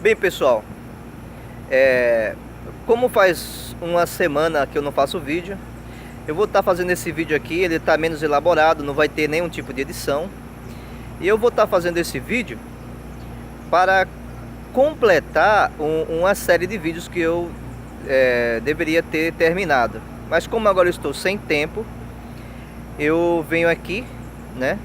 Bem, pessoal, como faz uma semana que eu não faço vídeo, eu vou estar fazendo esse vídeo aqui. Ele está menos elaborado, não vai ter nenhum tipo de edição. E eu vou estar fazendo esse vídeo para completar uma série de vídeos que eu deveria ter terminado. Mas como agora eu estou sem tempo, eu venho aqui, né,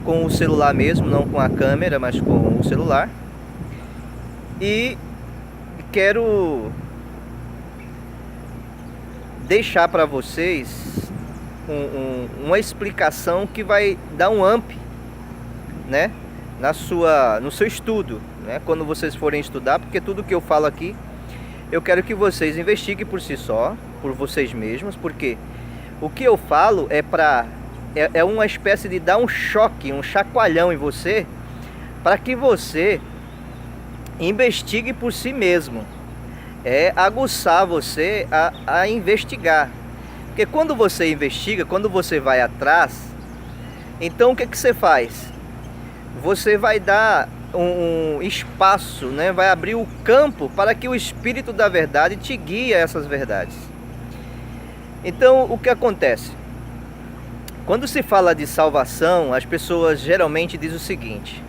com o celular mesmo, não com a câmera, mas com o celular. E quero deixar para vocês uma explicação que vai dar um up, né, no seu estudo, né, quando vocês forem estudar, porque tudo que eu falo aqui eu quero que vocês investiguem por si só, por vocês mesmos, porque o que eu falo é uma espécie de dar um choque, um chacoalhão em você, para que você investigue por si mesmo, aguçar você a investigar. Porque quando você investiga, quando você vai atrás, então o que você faz? Você vai dar um espaço, né? Vai abrir o campo para que o Espírito da verdade te guie a essas verdades. Então o que acontece? Quando se fala de salvação, as pessoas geralmente dizem o seguinte: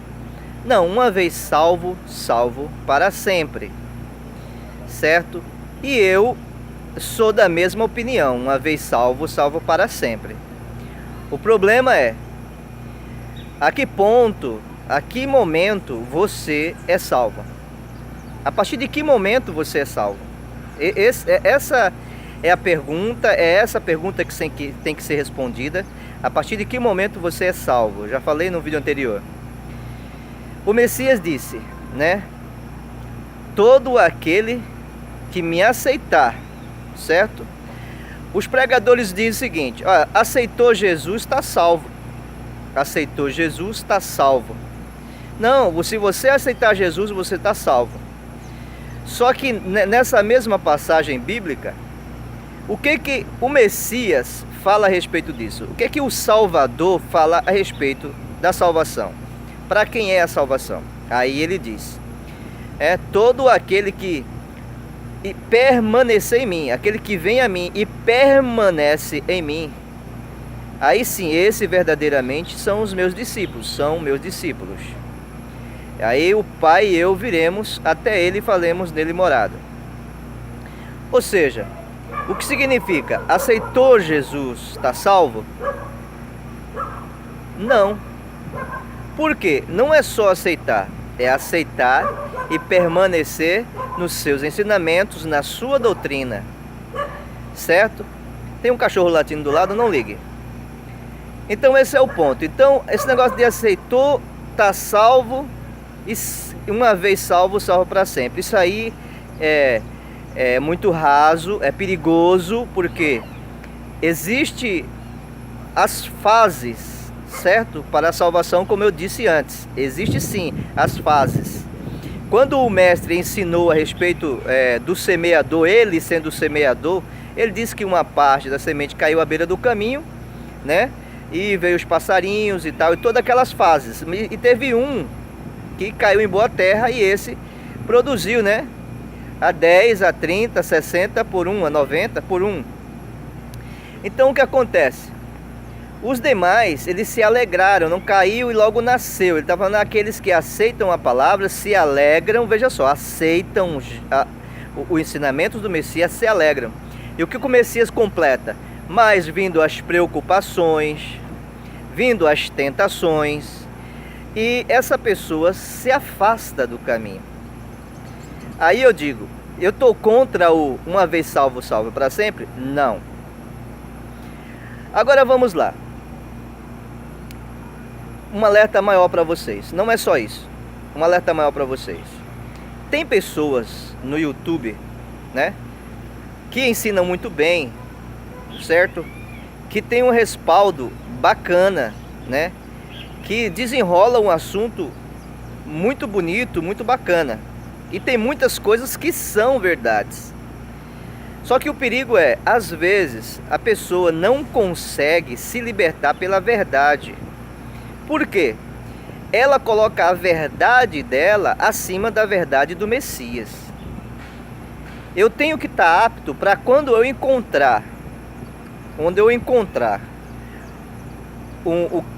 não, uma vez salvo, salvo para sempre, certo? E eu sou da mesma opinião, uma vez salvo, salvo para sempre. O problema é, a que ponto, a que momento você é salvo? A partir de que momento você é salvo? Essa é a pergunta, essa pergunta que tem que ser respondida. A partir de que momento você é salvo? Eu já falei no vídeo anterior. O Messias disse, né? Todo aquele que me aceitar, certo? Os pregadores dizem o seguinte: ó, aceitou Jesus, está salvo. Aceitou Jesus, está salvo. Não, se você aceitar Jesus, você está salvo. Só que nessa mesma passagem bíblica, o que o Messias fala a respeito disso? O que o Salvador fala a respeito da salvação? Para quem é a salvação? Aí ele diz: todo aquele que permanecer em mim, aquele que vem a mim e permanece em mim, aí sim, esse verdadeiramente são os meus discípulos, são meus discípulos. Aí o Pai e eu viremos até ele e faremos nele morada. Ou seja, o que significa? Aceitou Jesus, está salvo? Não. Por quê? Não é só aceitar, é aceitar e permanecer nos seus ensinamentos, na sua doutrina, certo? Tem um cachorro latindo do lado, não ligue. Então esse é o ponto. Então esse negócio de aceitou, está salvo, e uma vez salvo, salvo para sempre. Isso aí é muito raso, é perigoso, porque existe as fases, certo? Para a salvação, como eu disse antes, existe sim as fases. Quando o mestre ensinou a respeito do semeador, ele sendo o semeador, ele disse que uma parte da semente caiu à beira do caminho, né? E veio os passarinhos e tal, e todas aquelas fases. E teve um que caiu em boa terra, e esse produziu, né? A 10, a 30, a 60 por um, a 90 por um. Então o que acontece? Os demais, eles se alegraram, não caiu e logo nasceu. Ele está falando aqueles que aceitam a palavra, se alegram, veja só, aceitam o ensinamento do Messias, se alegram. E o que o Messias completa? Mas vindo as preocupações, vindo as tentações, e essa pessoa se afasta do caminho. Aí eu digo, eu estou contra o uma vez salvo, salvo para sempre? Não. Agora vamos lá. Um alerta maior para vocês. Não é só isso. Um alerta maior para vocês. Tem pessoas no YouTube, né, que ensinam muito bem, certo? Que tem um respaldo bacana, né? Que desenrola um assunto muito bonito, muito bacana. E tem muitas coisas que são verdades. Só que o perigo é, às vezes, a pessoa não consegue se libertar pela verdade. Por quê? ela coloca a verdade dela acima da verdade do Messias. Eu tenho que estar apto para quando eu encontrar,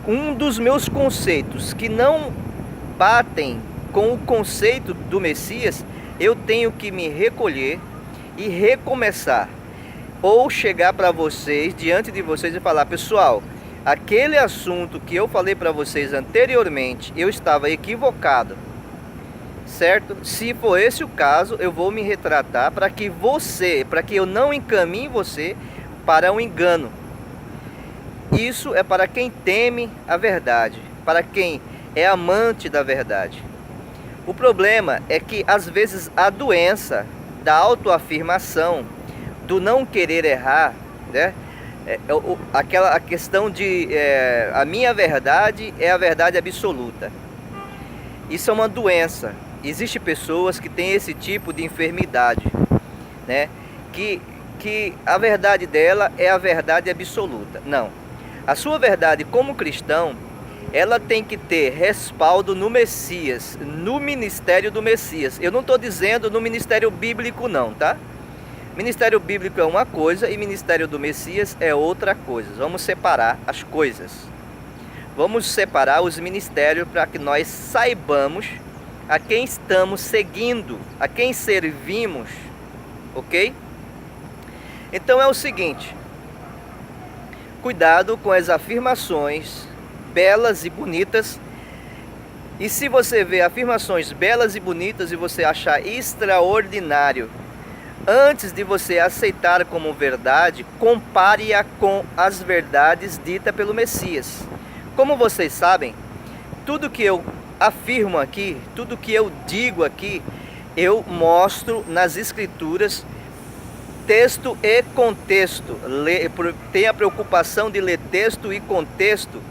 um dos meus conceitos que não batem com o conceito do Messias, eu tenho que me recolher e recomeçar. Ou chegar para vocês, diante de vocês e falar: pessoal, aquele assunto que eu falei para vocês anteriormente, eu estava equivocado, certo? Se for esse o caso, eu vou me retratar para que eu não encaminhe você para um engano. Isso é para quem teme a verdade, para quem é amante da verdade. O problema é que às vezes a doença da autoafirmação, do não querer errar, né? A questão de a minha verdade é a verdade absoluta. Isso é uma doença. Existem pessoas que têm esse tipo de enfermidade, né? Que a verdade dela é a verdade absoluta. Não. A sua verdade como cristão, ela tem que ter respaldo no Messias, no ministério do Messias. Eu não estou dizendo no ministério bíblico não, tá? Ministério bíblico é uma coisa e ministério do Messias é outra coisa. Vamos separar as coisas. Vamos separar os ministérios para que nós saibamos a quem estamos seguindo, a quem servimos, ok? Então é o seguinte: cuidado com as afirmações belas e bonitas. E se você vê afirmações belas e bonitas e você achar extraordinário, antes de você aceitar como verdade, compare-a com as verdades ditas pelo Messias. Como vocês sabem, tudo que eu afirmo aqui, tudo que eu digo aqui, eu mostro nas Escrituras, texto e contexto. Tenha a preocupação de ler texto e contexto,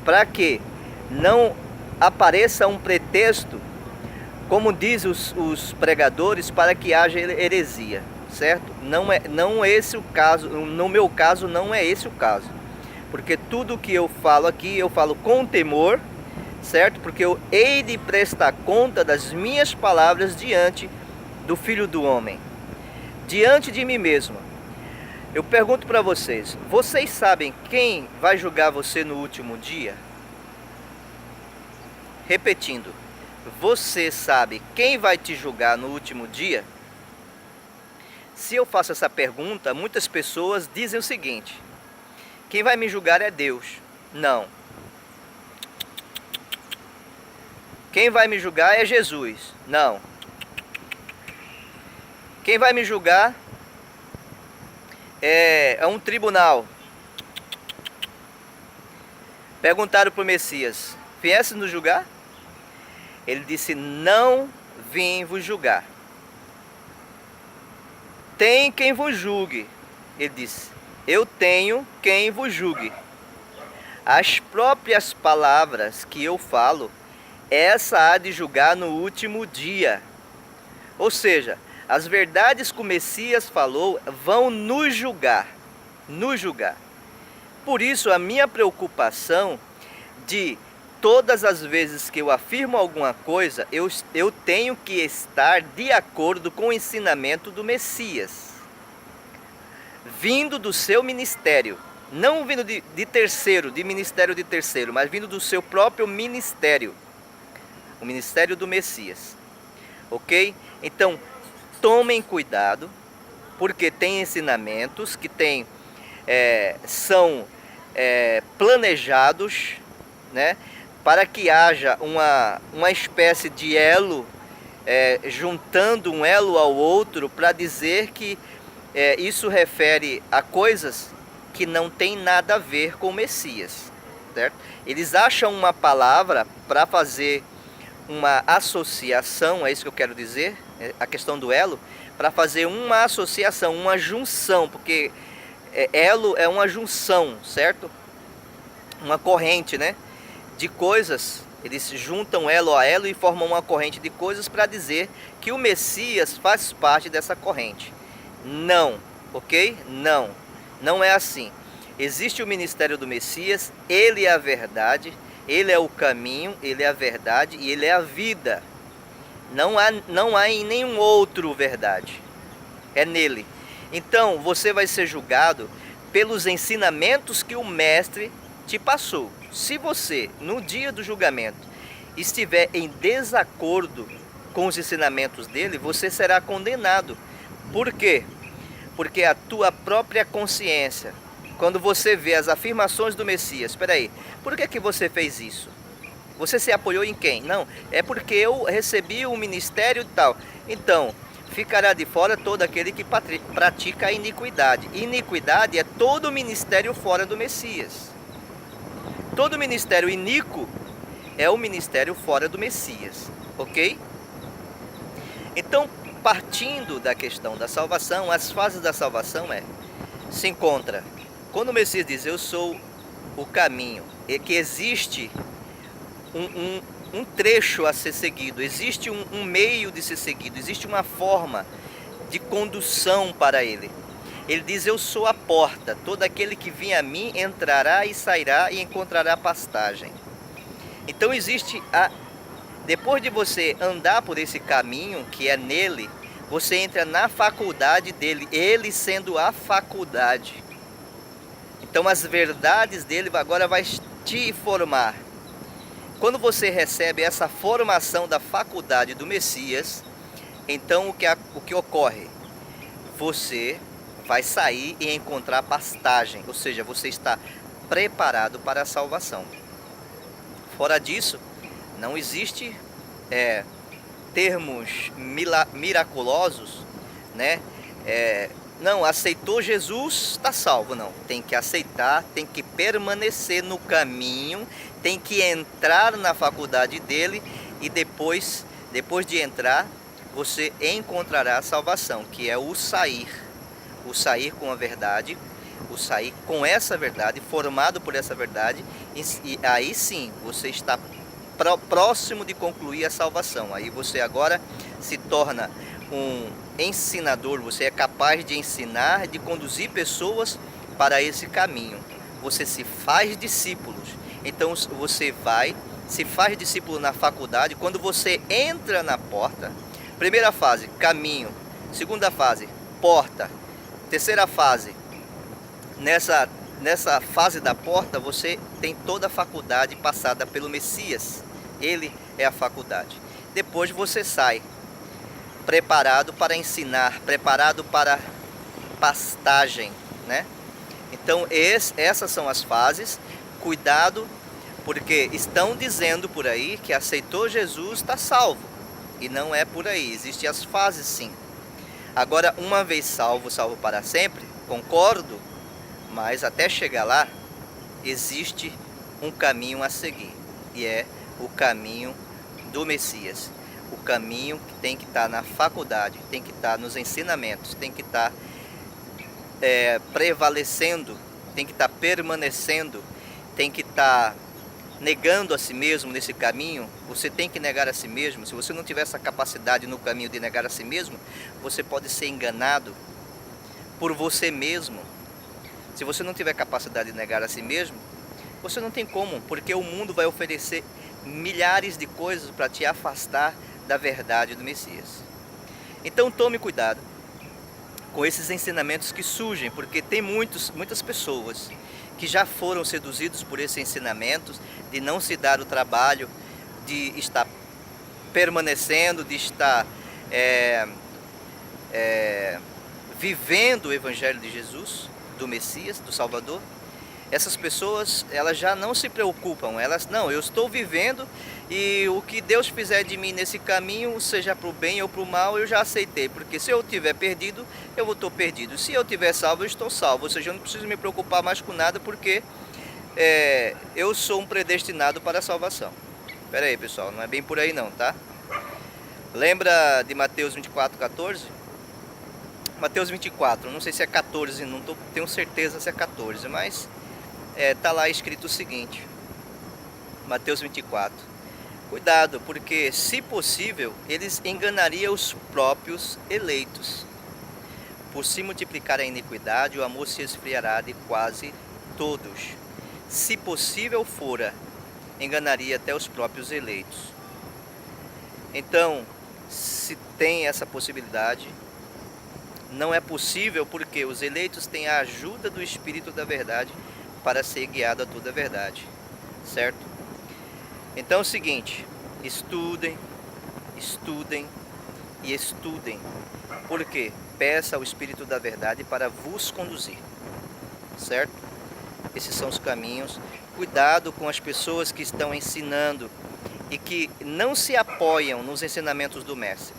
para que não apareça um pretexto, como diz os pregadores, para que haja heresia, certo? Não é esse o caso. No meu caso, não é esse o caso, porque tudo que eu falo aqui, eu falo com temor, certo? Porque eu hei de prestar conta das minhas palavras diante do Filho do Homem, diante de mim mesmo. Eu pergunto para vocês: vocês sabem quem vai julgar você no último dia? Repetindo, você sabe quem vai te julgar no último dia? Se eu faço essa pergunta, muitas pessoas dizem o seguinte: quem vai me julgar é Deus. Não. Quem vai me julgar é Jesus. Não. Quem vai me julgar é um tribunal. Perguntaram para o Messias: viesse nos julgar? Ele disse: não vim vos julgar. Tem quem vos julgue. Ele disse: eu tenho quem vos julgue. As próprias palavras que eu falo, essa há de julgar no último dia. Ou seja, as verdades que o Messias falou vão nos julgar. Nos julgar. Por isso a minha preocupação de todas as vezes que eu afirmo alguma coisa, eu tenho que estar de acordo com o ensinamento do Messias, vindo do seu ministério, não vindo de terceiro, de ministério de terceiro, mas vindo do seu próprio ministério, o ministério do Messias, ok? Então, tomem cuidado, porque tem ensinamentos que são planejados, né? Para que haja uma espécie de elo, juntando um elo ao outro, para dizer que isso refere a coisas que não tem nada a ver com o Messias, certo? Eles acham uma palavra para fazer uma associação, é isso que eu quero dizer, a questão do elo, para fazer uma associação, uma junção, porque elo é uma junção, certo? Uma corrente, né? De coisas, eles juntam elo a elo e formam uma corrente de coisas para dizer que o Messias faz parte dessa corrente. Não, ok? Não é assim. Existe o ministério do Messias, ele é a verdade, Ele é o caminho, ele é a verdade e ele é a vida. Não há em nenhum outro verdade. É nele. Então você vai ser julgado pelos ensinamentos que o mestre te passou. Se você, no dia do julgamento, estiver em desacordo com os ensinamentos dele, você será condenado. Por quê? Porque a tua própria consciência, quando você vê as afirmações do Messias, espera aí, por que você fez isso? Você se apoiou em quem? Não, é porque eu recebi o ministério e tal. Então, ficará de fora todo aquele que pratica a iniquidade. Iniquidade é todo ministério fora do Messias. Todo ministério iníquo é o ministério fora do Messias, ok? Então, partindo da questão da salvação, as fases da salvação se encontra, quando o Messias diz, eu sou o caminho, é que existe um trecho a ser seguido, existe um meio de ser seguido, existe uma forma de condução para ele. Ele diz, eu sou a porta, todo aquele que vem a mim entrará e sairá e encontrará pastagem. Então existe depois de você andar por esse caminho que é nele, você entra na faculdade dele, ele sendo a faculdade. Então as verdades dele agora vai te formar. Quando você recebe essa formação da faculdade do Messias, então o que ocorre? Você vai sair e encontrar pastagem, ou seja, você está preparado para a salvação. Fora disso, não existe termos miraculosos, né? Não, aceitou Jesus, está salvo. Não, tem que aceitar, tem que permanecer no caminho, tem que entrar na faculdade dele e depois de entrar, você encontrará a salvação, que é o sair com a verdade, o sair com essa verdade, formado por essa verdade, e aí sim você está próximo de concluir a salvação. Aí você agora se torna um ensinador, você é capaz de ensinar, de conduzir pessoas para esse caminho. Você se faz discípulos. Então você se faz discípulo na faculdade. Quando você entra na porta, primeira fase, caminho. Segunda fase, porta. Terceira fase, nessa fase da porta, você tem toda a faculdade passada pelo Messias. Ele é a faculdade. Depois você sai preparado para ensinar, preparado para pastagem, né? Então essas são as fases. Cuidado, porque estão dizendo por aí que aceitou Jesus está salvo, e não é por aí. Existem as fases, sim. Agora, uma vez salvo, salvo para sempre, concordo, mas até chegar lá existe um caminho a seguir, e é o caminho do Messias. O caminho que tem que estar na faculdade, tem que estar nos ensinamentos, tem que estar prevalecendo, tem que estar permanecendo, tem que estar negando a si mesmo nesse caminho. Você tem que negar a si mesmo. Se você não tiver essa capacidade no caminho de negar a si mesmo, você pode ser enganado por você mesmo. Se você não tiver capacidade de negar a si mesmo, você não tem como, porque o mundo vai oferecer milhares de coisas para te afastar da verdade do Messias. Então tome cuidado com esses ensinamentos que surgem, porque tem muitas pessoas que já foram seduzidos por esses ensinamentos, de não se dar o trabalho de estar permanecendo, de estar vivendo o Evangelho de Jesus, do Messias, do Salvador. Essas pessoas, elas já não se preocupam, não, eu estou vivendo e o que Deus fizer de mim nesse caminho, seja para o bem ou para o mal, eu já aceitei, porque se eu estiver perdido, eu estou perdido, se eu estiver salvo, eu estou salvo, ou seja, eu não preciso me preocupar mais com nada, porque eu sou um predestinado para a salvação. Espera aí, pessoal, não é bem por aí não, tá? Lembra de Mateus 24:14? Mateus 24, não sei se é 14, não tenho certeza se é 14, mas está lá escrito o seguinte, Mateus 24, cuidado, porque se possível eles enganariam os próprios eleitos. Por se multiplicar a iniquidade, o amor se esfriará de quase todos. Se possível fora enganaria até os próprios eleitos. Então, se tem essa possibilidade, não é possível porque os eleitos têm a ajuda do Espírito da Verdade para ser guiado a toda a verdade, certo? Então é o seguinte, estudem, estudem e estudem. Por quê? Peça ao Espírito da Verdade para vos conduzir, certo? Esses são os caminhos. Cuidado com as pessoas que estão ensinando e que não se apoiam nos ensinamentos do Mestre.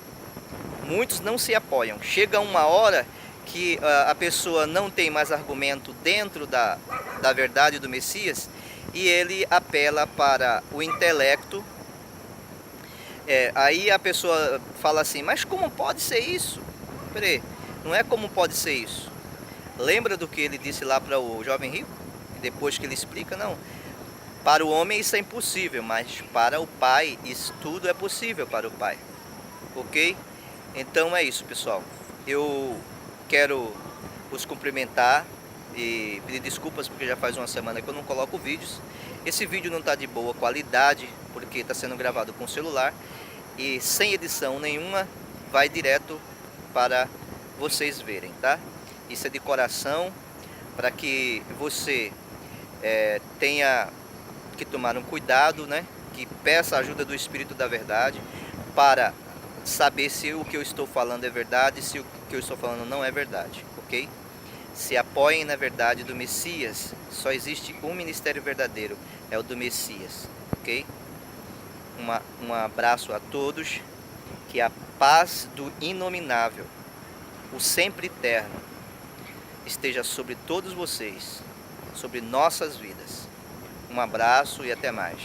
Muitos não se apoiam. Chega uma hora que a pessoa não tem mais argumento dentro da verdade do Messias e ele apela para o intelecto. Aí a pessoa fala assim, mas como pode ser isso? Peraí, não é como pode ser isso. Lembra do que ele disse lá para o jovem rico? E depois que ele explica, não. Para o homem isso é impossível, mas para o Pai isso tudo é possível para o Pai. Ok? Então é isso, pessoal. Eu quero os cumprimentar e pedir desculpas porque já faz uma semana que eu não coloco vídeos. Esse vídeo não está de boa qualidade porque está sendo gravado com celular e sem edição nenhuma, vai direto para vocês verem, tá? Isso é de coração para que você tenha que tomar um cuidado, né? Que peça a ajuda do Espírito da Verdade para saber se o que eu estou falando é verdade, se o que eu estou falando não é verdade, ok? Se apoiem na verdade do Messias. Só existe um ministério verdadeiro, é o do Messias, ok? Um abraço a todos, que a paz do inominável, o sempre eterno, esteja sobre todos vocês, sobre nossas vidas. Um abraço e até mais.